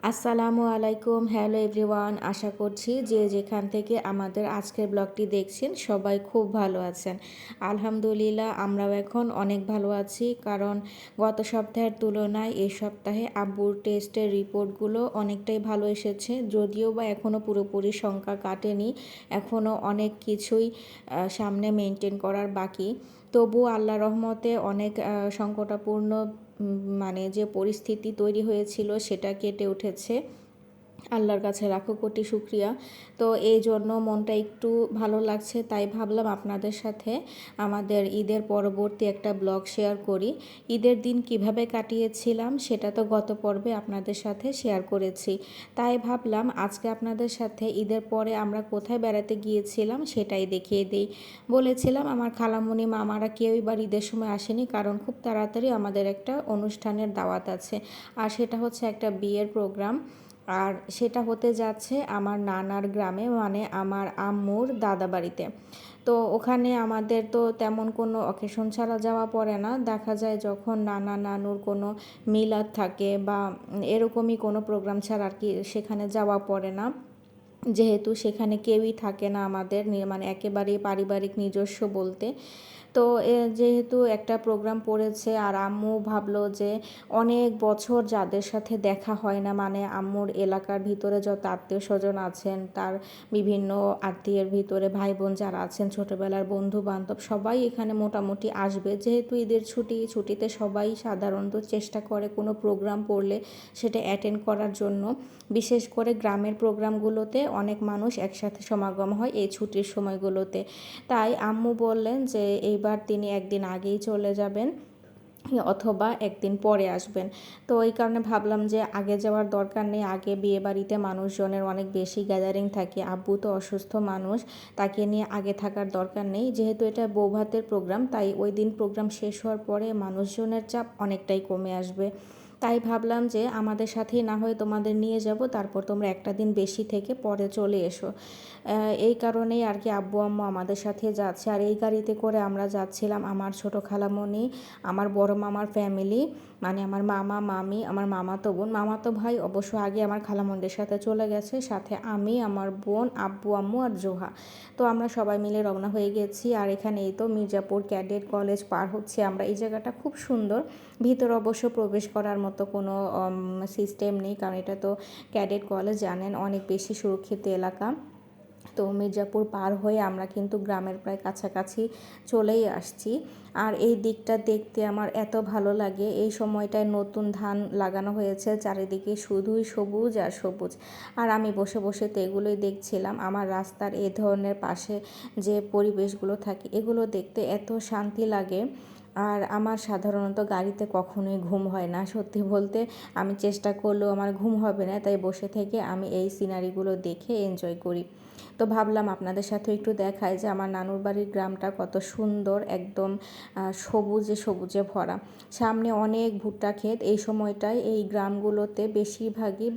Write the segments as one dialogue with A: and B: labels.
A: আসসালামু আলাইকুম, hello everyone. আশা করছি যে যেখান থেকে আমাদের আজকের ব্লগটি দেখছেন সবাই খুব ভালো আছেন। আলহামদুলিল্লাহ আমরাও এখন অনেক ভালো আছি, কারণ গত সপ্তাহের তুলনায় এই সপ্তাহে আব্বুর টেস্টের রিপোর্টগুলো অনেকটাই ভালো এসেছে। যদিও বা এখনও পুরোপুরি সংখ্যা কাটেনি, এখনও অনেক কিছুই সামনে মেনটেন করার বাকি। তবু আল্লাহ রহমতে অনেক সংকটাপূর্ণ মানে যে পরিস্থিতি তৈরি হয়েছিল সেটা কেটে উঠেছে। আল্লাহর কাছে লাখো কোটি শুক্রিয়া। তো এই জন্য মনটা একটু ভালো লাগছে, তাই ভাবলাম আপনাদের সাথে আমাদের ঈদের পরবর্তী একটা ব্লগ শেয়ার করি। ঈদের দিন কিভাবে কাটিয়েছিলাম সেটা তো গত পর্বে আপনাদের সাথে শেয়ার করেছি, তাই ভাবলাম আজকে আপনাদের সাথে ঈদের পরে আমরা কোথায় বেড়াতে গিয়েছিলাম সেটাই দেখিয়ে দিই। বলেছিলাম আমার খালামণি মামারা কেউই বা ঈদের সময় আসেনি, কারণ খুব তাড়াতাড়ি আমাদের একটা অনুষ্ঠানের দাওয়াত আছে, আর সেটা হচ্ছে একটা বিয়ের প্রোগ্রাম। আর সেটা হতে যাচ্ছে আমার নানার গ্রামে, মানে আমার আম্মুর দাদা বাড়িতে। তো ওখানে আমাদের তো তেমন কোনো অকেশন ছাড়া যাওয়া পড়ে না। দেখা যায় যখন নানা নানুর কোনো মিলাদ থাকে বা এরকমই কোনো প্রোগ্রাম ছাড়া আর কি সেখানে যাওয়া পড়ে না, যেহেতু সেখানে কেউই থাকে না আমাদের, মানে একেবারেই পারিবারিক নিজস্ব বলতে। তো যেহেতু একটা প্রোগ্রাম পড়েছে, আর আম্মু ভাবলো যে অনেক বছর যাদের সাথে দেখা হয় না, মানে আম্মুর এলাকার ভিতরে যত আত্মীয় স্বজন আছেন, তার বিভিন্ন আত্মীয়ের ভিতরে ভাই বোন যারা আছেন, ছোটোবেলার বন্ধু বান্ধব সবাই এখানে মোটামুটি আসবে। যেহেতু ঈদের ছুটিতে সবাই সাধারণত চেষ্টা করে কোনো প্রোগ্রাম পড়লে সেটা অ্যাটেন্ড করার জন্য। বিশেষ করে গ্রামের প্রোগ্রামগুলোতে অনেক মানুষ একসাথে সমাগম হয় এই ছুটির সময়গুলোতে। তাই আম্মু বললেন যে এইবার তিনি একদিন আগেই চলে যাবেন অথবা একদিন পরে আসবেন। তো এই কারণে ভাবলাম যে আগে যাওয়ার দরকার নেই, আগে বিয়েবাড়িতে মানুষজনের অনেক বেশি গ্যাদারিং থাকে, আব্বু তো অসুস্থ মানুষ, তাকে নিয়ে আগে থাকার দরকার নেই। যেহেতু এটা বৌভাতের প্রোগ্রাম, তাই ওই দিন প্রোগ্রাম শেষ হওয়ার পরে মানুষজনের চাপ অনেকটাই কমে আসবে। তাই ভাবলাম যে আমাদের সাথেই না হয় তোমাদের নিয়ে যাব, তারপর তোমরা একটা দিন বেশি থেকে পরে চলে এসো। এই কারণেই আর কি আব্বু আম্মু আমাদের সাথে যাচ্ছে। আর এই গাড়িতে করে আমরা যাচ্ছিলাম আমার ছোটো খালামণি, আমার বড় মামার ফ্যামিলি, মানে আমার মামা মামি, আমার মামাতো বোন, মামাতো ভাই অবশ্য আগে আমার খালামণিদের সাথে চলে গেছে, সাথে আমি, আমার বোন, আব্বু আম্মু আর জোহা। তো আমরা সবাই মিলে রওনা হয়ে গেছি। আর এখানে এই তো মির্জাপুর ক্যাডেট কলেজ পার হচ্ছে আমরা। এই জায়গাটা খুব সুন্দর, ভিতরে অবশ্য প্রবেশ করার মতো কোনো সিস্টেম নেই, কারণ এটা তো ক্যাডেট কলেজ, জানেন অনেক বেশি সুরক্ষিত এলাকা। তো মির্জাপুর পার হয়ে আমরা কিন্তু গ্রামের প্রায় কাছাকাছি চলেই আসছি। আর এই দিকটা দেখতে আমার এত ভালো লাগে। এই সময়টায় নতুন ধান লাগানো হয়েছে, চারিদিকে শুধুই সবুজ আর সবুজ। আর আমি বসে বসে তো এগুলোই দেখছিলাম। আমার রাস্তার এই ধরনের পাশে যে পরিবেশগুলো থাকে এগুলো দেখতে এত শান্তি লাগে। আর আমার সাধারণত গাড়িতে কখনোই ঘুম হয় না, সত্যি বলতে আমি চেষ্টা করলেও আমার ঘুম হবে না, তাই বসে থেকে আমি এই সিনারিগুলো দেখে এনজয় করি। তো ভাবলাম আপনাদের সাথে একটু দেখাই যে আমার নানুর বাড়ির গ্রামটা কত সুন্দর, একদম সবুজে সবুজে ভরা। সামনে অনেক ভুট্টা ক্ষেত। এই সময়টায় এই গ্রামগুলোতে বেশিরভাগই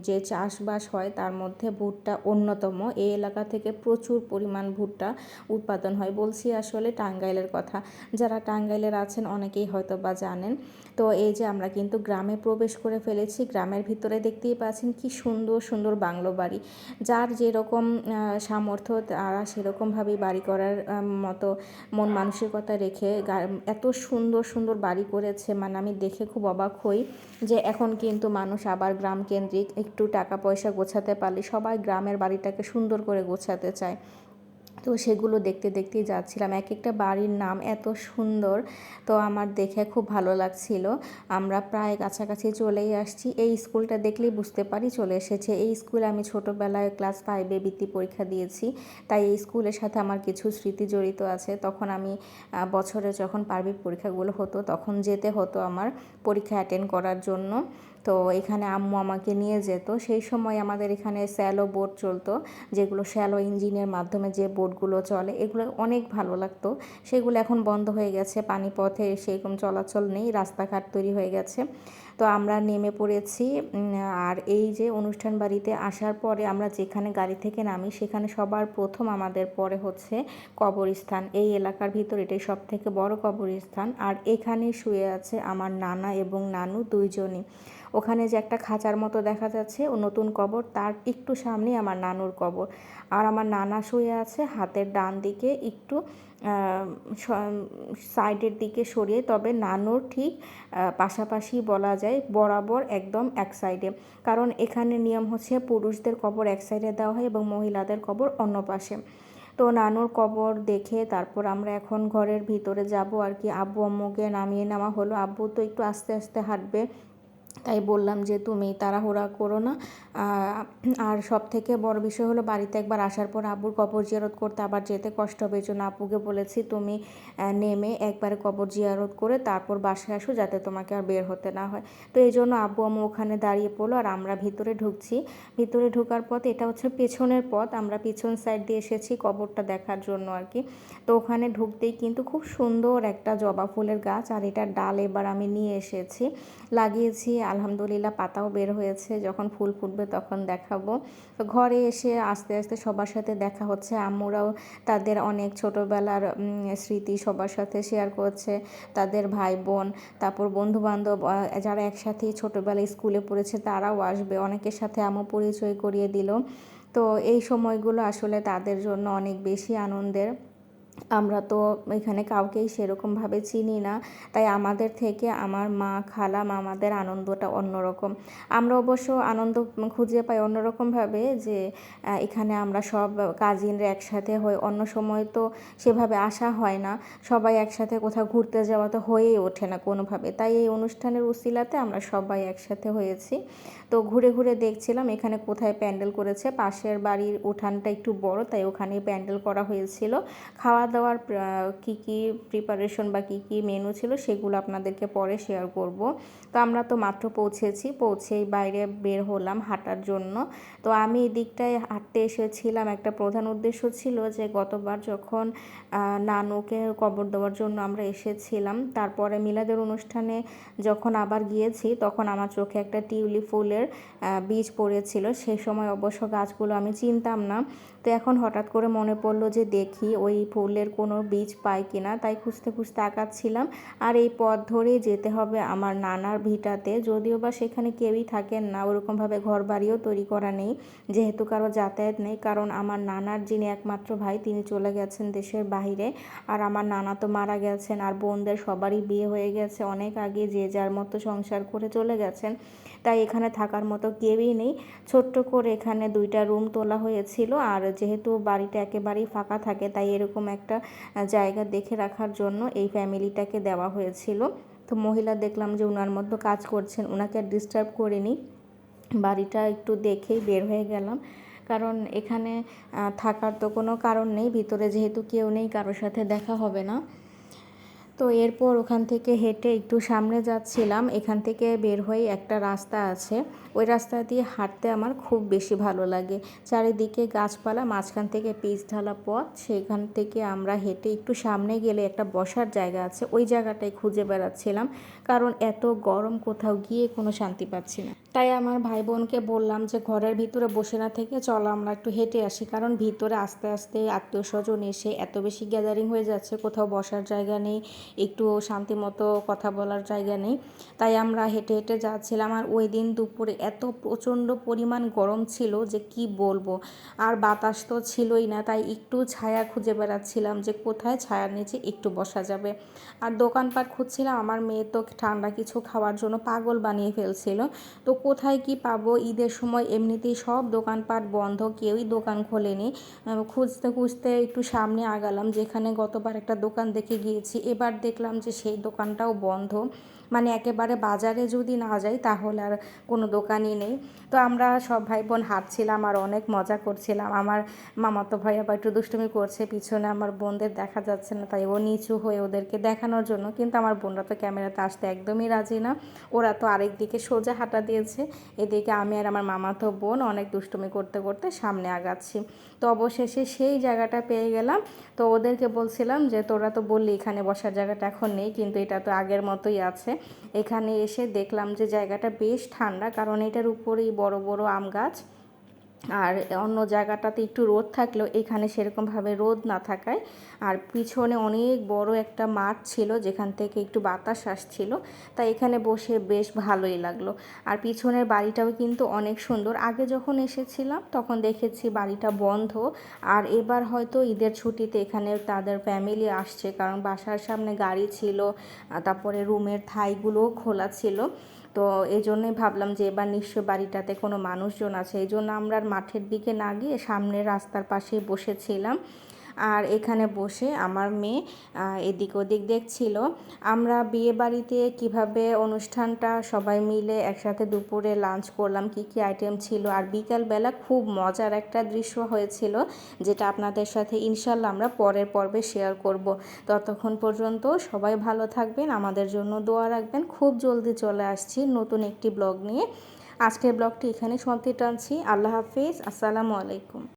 A: যে চাষবাস হয় তার মধ্যে ভুট্টা অন্যতম। এই এলাকা থেকে প্রচুর পরিমাণ ভুট্টা উৎপাদন হয়। বলছি আসলে টাঙ্গাইলের কথা, যারা টাঙ্গাইলের আছেন অনেকেই হয়তো বা জানেন। তো এই যে আমরা কিন্তু গ্রামে প্রবেশ করে ফেলেছি। গ্রামের ভিতরে দেখতেই পাচ্ছেন কি সুন্দর সুন্দর বাংলো বাড়ি। যার যেরকম সামর্থ্য তারা সেরকমভাবেই বাড়ি করার মতো মন মানসিকতা রেখে এত সুন্দর সুন্দর বাড়ি করেছে, মানে আমি দেখে খুব অবাক হই যে এখন কিন্তু মানুষ আবার গ্রাম কেন্দ্রিক, একটু টাকা পয়সা গোছাতে পারলে সবাই গ্রামের বাড়িটাকে সুন্দর করে গোছাতে চায়। তো সেগুলো দেখতে দেখতেই যাচ্ছিলাম, এক একটা বাড়ির নাম এত সুন্দর। তো আমার দেখে খুব ভালো লাগছিল। আমরা প্রায় কাছাকাছি চলেই আসছি। এই স্কুলটা দেখলেই বুঝতে পারি চলে এসেছে। এই স্কুলে আমি ছোটোবেলায় ক্লাস 5-এ বৃত্তি পরীক্ষা দিয়েছি, তাই এই স্কুলের সাথে আমার কিছু স্মৃতি জড়িত আছে। তখন আমি বছরে যখন পার্বিক পরীক্ষাগুলো হতো তখন যেতে হতো আমার পরীক্ষা অ্যাটেন্ড করার জন্য। তো এখানে আম্মু আমাকে নিয়ে যেত। সেই সময় আমাদের এখানে স্যালো বোট চলতো, যেগুলো শ্যালো ইঞ্জিনের মাধ্যমে যে বোটগুলো চলে, এগুলো অনেক ভালো লাগতো। সেগুলো এখন বন্ধ হয়ে গেছে, পানিপথে সেরকম চলাচল নেই, রাস্তাঘাট তৈরি হয়ে গেছে। তো আমরা নেমে পড়েছি। আর এই যে অনুষ্ঠান বাড়িতে আসার পরে আমরা যেখানে গাড়ি থেকে নামি সেখানে সবার প্রথম আমাদের পরে হচ্ছে কবরস্থান। এই এলাকার ভিতর এটাই সবথেকে বড় কবরস্থান। আর এখানে শুয়ে আছে আমার নানা এবং নানু দুইজনই। ওখানে যে একটা খাঁচার মতো দেখা যাচ্ছে ও নতুন কবর, তার একটু সামনে আমার নানুর কবর। আর আমার নানা শুয়ে আছে হাতের ডান দিকে একটু সাইডের দিকে সরিয়ে, তবে নানুর ঠিক পাশাপাশি বলা যায়, বরাবর একদম এক সাইডে। কারণ এখানে নিয়ম হচ্ছে পুরুষদের কবর এক সাইডে দেওয়া হয় এবং মহিলাদের কবর অন্য পাশে। তো নানুর কবর দেখে তারপর আমরা এখন ঘরের ভিতরে যাব আর কি। আব্বু আম্মুকে নামিয়ে নেওয়া হলো। আব্বু তো একটু আস্তে আস্তে হাঁটবে, তাই বললাম যে তুমি তাড়াহুড়া করো না। আর সব থেকে বড় বিষয় হলো বাড়িতে একবার আসার পর আব্বুর কবর জিয়ারত করতে আবার যেতে কষ্ট হবে, এই জন্য আব্বুকে বলেছি তুমি নেমে একবারে কবর জিয়ারত করে তারপর বাসায় আসো, যাতে তোমাকে আর বের হতে না হয়। তো এই জন্য আব্বু আম্মু ওখানে দাঁড়িয়ে পড়লো আর আমরা ভিতরে ঢুকছি। ভিতরে ঢোকার পথ, এটা হচ্ছে পেছনের পথ, আমরা পিছন সাইড দিয়ে এসেছি কবরটা দেখার জন্য আর কি। তো ওখানে ঢুকতেই কিন্তু খুব সুন্দর একটা জবা ফুলের গাছ, আর এটার ডাল এবার আমি নিয়ে এসেছি, লাগিয়েছি। আলহামদুলিল্লাহ পাতাও বের হয়েছে, যখন ফুল ফুটবে তখন দেখাবো। তো ঘরে এসে আস্তে আস্তে সবার সাথে দেখা হচ্ছে। আম্মুরাও তাদের অনেক ছোটোবেলার স্মৃতি সবার সাথে শেয়ার করছে, তাদের ভাই বোন, তারপর বন্ধু বান্ধব যারা একসাথেই ছোটোবেলায় স্কুলে পড়েছে তারাও আসবে, অনেকের সাথে আম্মু পরিচয় করিয়ে দিল। তো এই সময়গুলো আসলে তাদের জন্য অনেক বেশি আনন্দের। আমরা তো এখানে কাউকেই সেরকমভাবে চিনি না, তাই আমাদের থেকে আমার মা, খালা, মামাদের আনন্দটা অন্যরকম। আমরা অবশ্য আনন্দ খুঁজে পাই অন্যরকমভাবে, যে এখানে আমরা সব কাজিনরা একসাথে হই। অন্য সময় তো সেভাবে আসা হয় না, সবাই একসাথে কোথাও ঘুরতে যাওয়া তো হয়েই ওঠে না কোনোভাবে। তাই এই অনুষ্ঠানের উসিলাতে আমরা সবাই একসাথে হয়েছি। তো ঘুরে ঘুরে দেখছিলাম এখানে কোথায় প্যান্ডেল করেছে। পাশের বাড়ির উঠানটা একটু বড়, তাই ওখানেই প্যান্ডেল করা হয়েছিল। খাওয়া দাওয়ার কী কী প্রিপারেশন বা কী কী মেনু ছিল সেগুলো আপনাদেরকে পরে শেয়ার করব। তো আমরা তো মাত্র পৌঁছেছি, পৌঁছেই বাইরে বের হলাম হাঁটার জন্য। তো আমি এই দিকটায় হাঁটতে এসেছিলাম, একটা প্রধান উদ্দেশ্য ছিল যে গতবার যখন নানুকে কবর দেওয়ার জন্য আমরা এসেছিলাম, তারপরে মিলাদের অনুষ্ঠানে যখন আবার গিয়েছি তখন আমার চোখে একটা টিউলিপ ফুলের বীজ পড়েছিল। সে সময় অবশ্য গাছগুলো আমি চিনতাম না। তো এখন হঠাৎ করে মনে পড়লো যে দেখি ওই ফুলের কোনো বীজ পাই কিনা, তাই খুঁজতে খুঁজতে আগাচ্ছিলাম। আর এই পথ ধরেই যেতে হবে আমার নানার ভিটাতে, যদিও বা সেখানে কেউই থাকেন না, ওরকমভাবে ঘর বাড়িও তৈরি করা নেই, যেহেতু কারো যাতায়াত নেই। কারণ আমার নানার যিনি একমাত্র ভাই তিনি চলে গেছেন দেশের বাইরে, আর আমার নানা তো মারা গেছেন, আর বোনদের সবারই বিয়ে হয়ে গেছে অনেক আগে, যে যার মতো সংসার করে চলে গেছেন। তাই এখানে থাকার মতো কেউই নেই। ছোট্ট করে এখানে 2টা রুম তোলা হয়েছিল, আর যেহেতু বাড়িটা একেবারেই ফাঁকা থাকে তাই এরকম একটা জায়গা দেখে রাখার জন্য এই ফ্যামিলিটাকে দেওয়া হয়েছিল। তো মহিলা দেখলাম যে ওনার মধ্যে কাজ করছেন, ওনাকে আর ডিস্টার্ব করিনি, বাড়িটা একটু দেখেই বের হয়ে গেলাম। কারণ এখানে থাকার তো কোনো কারণ নেই, ভিতরে যেহেতু কেউ নেই কারোর সাথে দেখা হবে না। তো এরপর ওখান থেকে হেঁটে একটু সামনে যাচ্ছিলাম, এখান থেকে বের হয়ে একটা রাস্তা আছে, ওই রাস্তা দিয়ে হাঁটতে আমার খুব বেশি ভালো লাগে। চারিদিকে গাছপালা, মাঝখান থেকে পিচ ঢালা পথ, সেখান থেকে আমরা হেঁটে একটু সামনে গেলে একটা বসার জায়গা আছে, ওই জায়গাটাই খুঁজে বেড়াচ্ছিলাম। কারণ এত গরম, কোথাও গিয়ে কোনো শান্তি পাচ্ছি না। তাই আমার ভাই বোনকে বললাম যে ঘরের ভিতরে বসে না থেকে চলো আমরা একটু হেঁটে আসি, কারণ ভিতরে আস্তে আস্তে আত্মীয় স্বজন এসে এত বেশি গ্যাদারিং হয়ে যাচ্ছে, কোথাও বসার জায়গা নেই, একটু শান্তি মতো কথা বলার জায়গা নেই। তাই আমরা হেঁটে হেঁটে যাচ্ছিলাম। আর ওই দিন দুপুরে এত প্রচণ্ড পরিমাণ গরম ছিল যে কি বলবো, আর বাতাস তো ছিলই না, তাই একটু ছায়া খুঁজে বেড়াচ্ছিলাম যে কোথায় ছায়ার নিচে একটু বসা যাবে। আর দোকানপাট খুঁজছিলাম, আমার মেয়ে তো ঠান্ডা কিছু খাওয়ার জন্য পাগল বানিয়ে ফেলছিল। তো কোথায় কি পাবো, ঈদের সময় এমনিতেই সব দোকানপাট বন্ধ, কেউই দোকান খোলেনি। খুঁজতে খুঁজতে একটু সামনে আগালাম, যেখানে গতবার একটা দোকান দেখে গিয়েছি, এবার দেখলাম যে সেই দোকানটাও বন্ধ। মানে একেবারে বাজারে যদি না যাই তাহলে আর কোনো দোকানই নেই। তো আমরা সব ভাই বোন হাঁটছিলাম আর অনেক মজা করছিলাম। আমার মামাতো ভাই আবার একটু দুষ্টুমি করছে, পিছনে আমার বোনদের দেখা যাচ্ছে না, তাই ও নিচু হয়ে ওদেরকে দেখানোর জন্য, কিন্তু আমার বোনরা তো ক্যামেরাতে আসতে একদমই রাজি না, ওরা তো আরেক দিকে সোজা হাঁটা দিয়েছে। এদিকে আমি আর আমার মামাতো বোন অনেক দুষ্টুমি করতে করতে সামনে আগাচ্ছি। তো অবশেষে সেই জায়গাটা পেয়ে গেলাম। তো ওদেরকে বলছিলাম যে তোরা তো বললি এখানে বসার জায়গাটা এখন নেই, কিন্তু এটা তো আগের মতোই আছে। এখানে এসে দেখলাম যে জায়গাটা বেশ ঠান্ডা, কারণ এটার উপরেই বড় বড় আম গাছ। আর অন্য জায়গাটাতে একটু রোদ থাকলেও এখানে সেরকমভাবে রোদ না থাকায়, আর পিছনে অনেক বড় একটা মাঠ ছিল যেখান থেকে একটু বাতাস আসছিল, তাই এখানে বসে বেশ ভালোই লাগলো। আর পিছনের বাড়িটাও কিন্তু অনেক সুন্দর। আগে যখন এসেছিলাম তখন দেখেছি বাড়িটা বন্ধ, আর এবার হয়তো ঈদের ছুটিতে এখানে তাদের ফ্যামিলি আসছে, কারণ বাসার সামনে গাড়ি ছিল, তারপরে রুমের ঠাইগুলোও খোলা ছিল। তো এই জন্যই ভাবলাম যে এবার নিশ্চয় বাড়িটাতে কোনো মানুষজন আছে, এই জন্য আমরা আর মাঠের দিকে না গিয়ে সামনের রাস্তার পাশেই বসেছিলাম। আর এখানে বসে আমার মেয়ে এদিক ওদিক দেখছিল। আমরা বিয়ে বাড়িতে কীভাবে অনুষ্ঠানটা সবাই মিলে একসাথে দুপুরে লাঞ্চ করলাম, কি কি আইটেম ছিল, আর বিকালবেলা খুব মজার একটা দৃশ্য হয়েছিল, যেটা আপনাদের সাথে ইনশাল্লাহ আমরা পরের পর্বে শেয়ার করব। ততক্ষণ পর্যন্ত সবাই ভালো থাকবেন, আমাদের জন্য দোয়া রাখবেন। খুব জলদি চলে আসছি নতুন একটি ব্লগ নিয়ে। আজকের ব্লগটি এখানে সমাপ্তি টানছি। আল্লাহ হাফিজ, আসসালামু আলাইকুম।